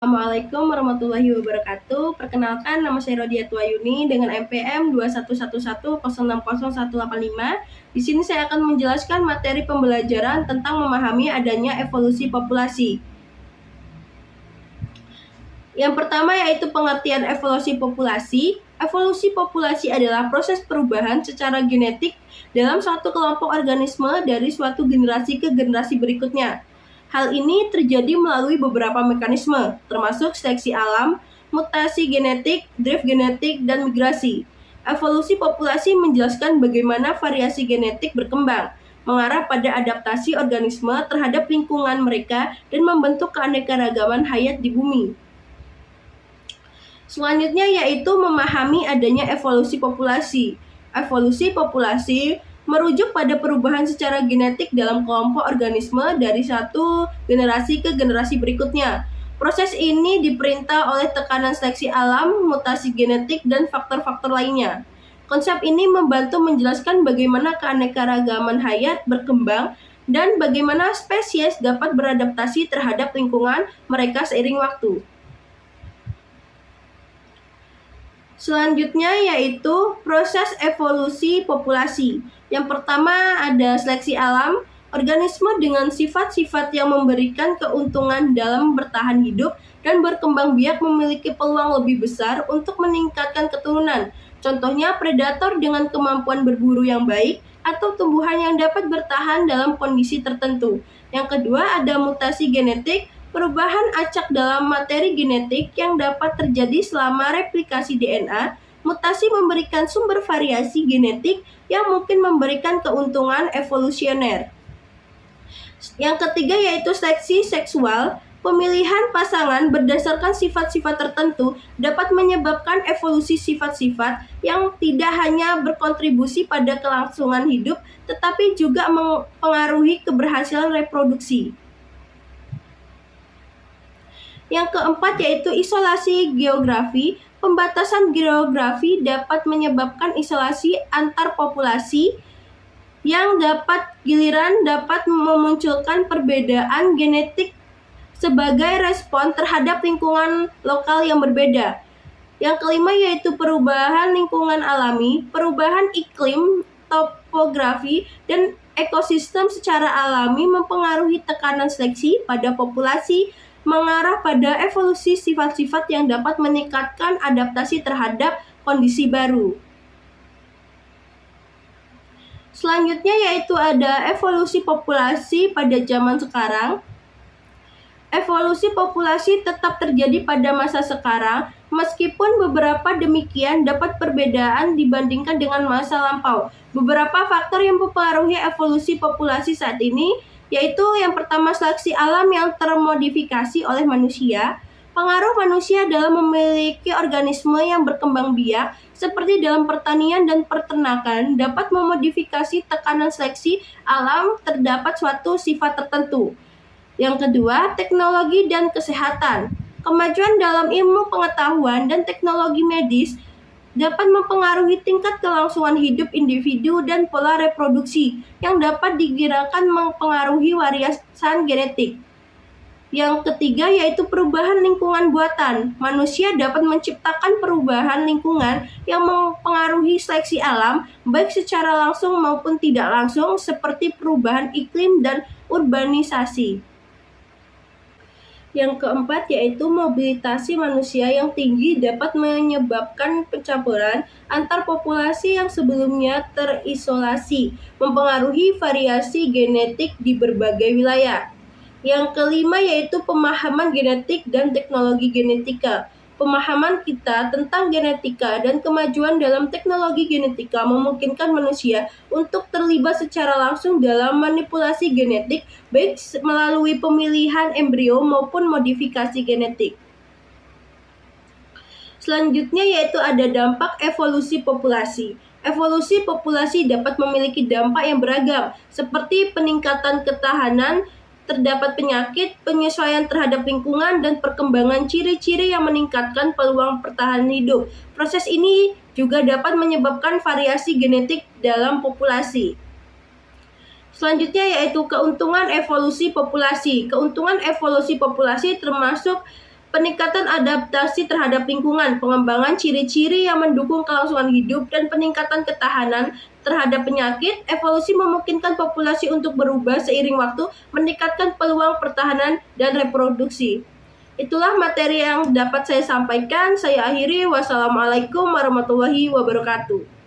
Assalamualaikum warahmatullahi wabarakatuh. Perkenalkan, nama saya Rodia Tuayuni dengan NPM 2111060185. Di sini saya akan menjelaskan materi pembelajaran tentang memahami adanya evolusi populasi. Yang pertama yaitu pengertian evolusi populasi. Evolusi populasi adalah proses perubahan secara genetik dalam suatu kelompok organisme dari suatu generasi ke generasi berikutnya. Hal ini terjadi melalui beberapa mekanisme, termasuk seleksi alam, mutasi genetik, drift genetik, dan migrasi. Evolusi populasi menjelaskan bagaimana variasi genetik berkembang, mengarah pada adaptasi organisme terhadap lingkungan mereka dan membentuk keanekaragaman hayat di bumi. Selanjutnya yaitu memahami adanya evolusi populasi. Evolusi populasi merujuk pada perubahan secara genetik dalam kelompok organisme dari satu generasi ke generasi berikutnya. Proses ini diperintah oleh tekanan seleksi alam, mutasi genetik, dan faktor-faktor lainnya. Konsep ini membantu menjelaskan bagaimana keanekaragaman hayat berkembang dan bagaimana spesies dapat beradaptasi terhadap lingkungan mereka seiring waktu. Selanjutnya yaitu proses evolusi populasi. Yang pertama ada seleksi alam, organisme dengan sifat-sifat yang memberikan keuntungan dalam bertahan hidup dan berkembang biak memiliki peluang lebih besar untuk meningkatkan keturunan. Contohnya predator dengan kemampuan berburu yang baik atau tumbuhan yang dapat bertahan dalam kondisi tertentu. Yang kedua ada mutasi genetik, perubahan acak dalam materi genetik yang dapat terjadi selama replikasi DNA. Mutasi memberikan sumber variasi genetik yang mungkin memberikan keuntungan evolusioner. Yang ketiga yaitu seleksi seksual. Pemilihan pasangan berdasarkan sifat-sifat tertentu dapat menyebabkan evolusi sifat-sifat yang tidak hanya berkontribusi pada kelangsungan hidup, tetapi juga mempengaruhi keberhasilan reproduksi. Yang keempat yaitu isolasi geografi. Pembatasan geografi dapat menyebabkan isolasi antar populasi yang giliran dapat memunculkan perbedaan genetik sebagai respon terhadap lingkungan lokal yang berbeda. Yang kelima yaitu perubahan lingkungan alami, perubahan iklim, topografi, dan ekosistem secara alami mempengaruhi tekanan seleksi pada populasi, mengarah pada evolusi sifat-sifat yang dapat meningkatkan adaptasi terhadap kondisi baru. Selanjutnya yaitu ada evolusi populasi pada zaman sekarang. Evolusi populasi tetap terjadi pada masa sekarang, meskipun beberapa demikian dapat perbedaan dibandingkan dengan masa lampau. Beberapa faktor yang mempengaruhi evolusi populasi saat ini yaitu yang pertama seleksi alam yang termodifikasi oleh manusia. Pengaruh manusia dalam memiliki organisme yang berkembang biak seperti dalam pertanian dan peternakan dapat memodifikasi tekanan seleksi alam terdapat suatu sifat tertentu. Yang kedua, teknologi dan kesehatan. Kemajuan dalam ilmu pengetahuan dan teknologi medis dapat mempengaruhi tingkat kelangsungan hidup individu dan pola reproduksi yang dapat dikirakan mempengaruhi warisan genetik. Yang ketiga yaitu perubahan lingkungan buatan. Manusia dapat menciptakan perubahan lingkungan yang mempengaruhi seleksi alam, baik secara langsung maupun tidak langsung, seperti perubahan iklim dan urbanisasi. Yang keempat yaitu mobilitasi manusia yang tinggi dapat menyebabkan pencampuran antar populasi yang sebelumnya terisolasi, mempengaruhi variasi genetik di berbagai wilayah. Yang kelima yaitu pemahaman genetik dan teknologi genetika. Pemahaman kita tentang genetika dan kemajuan dalam teknologi genetika memungkinkan manusia untuk terlibat secara langsung dalam manipulasi genetik, baik melalui pemilihan embrio maupun modifikasi genetik. Selanjutnya yaitu ada dampak evolusi populasi. Evolusi populasi dapat memiliki dampak yang beragam, seperti peningkatan ketahanan terdapat penyakit, penyesuaian terhadap lingkungan, dan perkembangan ciri-ciri yang meningkatkan peluang pertahanan hidup. Proses ini juga dapat menyebabkan variasi genetik dalam populasi. Selanjutnya yaitu keuntungan evolusi populasi. Keuntungan evolusi populasi termasuk peningkatan adaptasi terhadap lingkungan, pengembangan ciri-ciri yang mendukung kelangsungan hidup, dan peningkatan ketahanan terhadap penyakit. Evolusi memungkinkan populasi untuk berubah seiring waktu, meningkatkan peluang pertahanan dan reproduksi. Itulah materi yang dapat saya sampaikan. Saya akhiri. Wassalamualaikum warahmatullahi wabarakatuh.